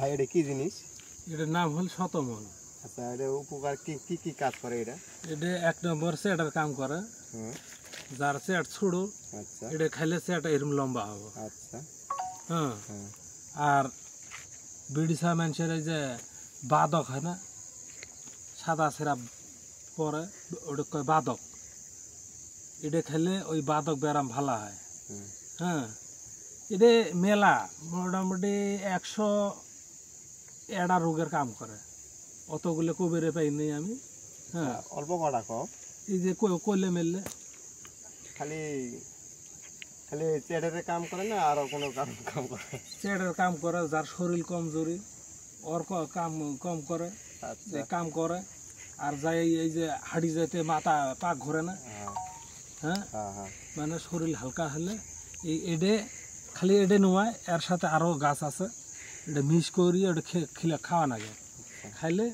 ভাই এটা কি জিনিস? এটার নাম হল শতমন। আচ্ছা, এটা উপকার কি কি কি কাজ করে এটা? এটা এক নম্বর সেটার কাম করে। যার সেট ছুড়ো, আচ্ছা, এটা খাইলে সেটা এরম লম্বা হবে। আচ্ছা, হ্যাঁ। আর বিড়িসা মানুষের এই যে বাদক হয় না, সাদা সেরা পরে ওটা কয় বাদক, এটা খেলে ওই বাদক ব্যারাম ভালো হয়। হ্যাঁ, এটা মেলা মোটামুটি 100 এড়া রোগের কাম করে। অতগুলো কবিরে পাইনি আমি। হ্যাঁ, অল্প কটা কম। এই যে কইলে মেললে খালি খালি চেডের কাম করে না আরো কোনো কাম করে? চেডের কাম করে, যার শরীর কমজোরি ওর কাম কম করে, কাম করে। আর যাই এই যে হাড়ি যাইতে মাথা পাক ঘরে না, হ্যাঁ, মানে শরীর হালকা হলে এই এডে খালি এডে নোয়ায়। এর সাথে আরো গাছ আছে, এটা মিক্স করি, ওটা খেলে খাওয়া লাগে। খাইলে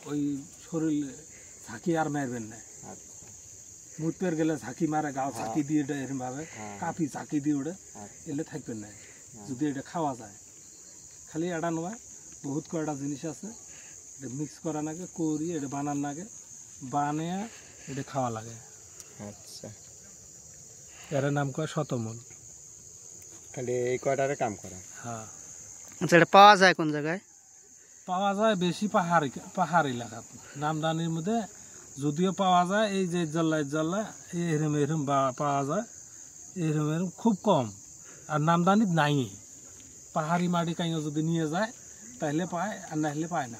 ওই শরীর ঝাঁকি আর মারবেন না। মুতপের গেলে ঝাঁকি মারে, গাও ঝাঁকি দিয়ে এটা এরকম ভাবে কাপি ঝাঁকি দিয়ে ওটা এলে থাকবেন না যদি এটা খাওয়া যায়। খালি এটা নয়, বহুত কয়টা জিনিস আছে, এটা মিক্স করা লাগে, করি এটা বানান লাগে, বানিয়ে এটা খাওয়া লাগে। আচ্ছা, এর নাম কয় শতমন। খালি এই কয়টারে কাম করে? হ্যাঁ। আচ্ছা, এটা পাওয়া যায় কোন জায়গায়? পাওয়া যায় বেশি পাহাড় এলাকা, নামদানির মধ্যে যদিও পাওয়া যায়। এই যে জল্লায় এরম এরম পাওয়া যায়, এরম এরম খুব কম। আর নামদানি নাই, পাহাড়ি মাটি কাইও যদি নিয়ে যায় তাহলে পায়, আর না হলে পায় না।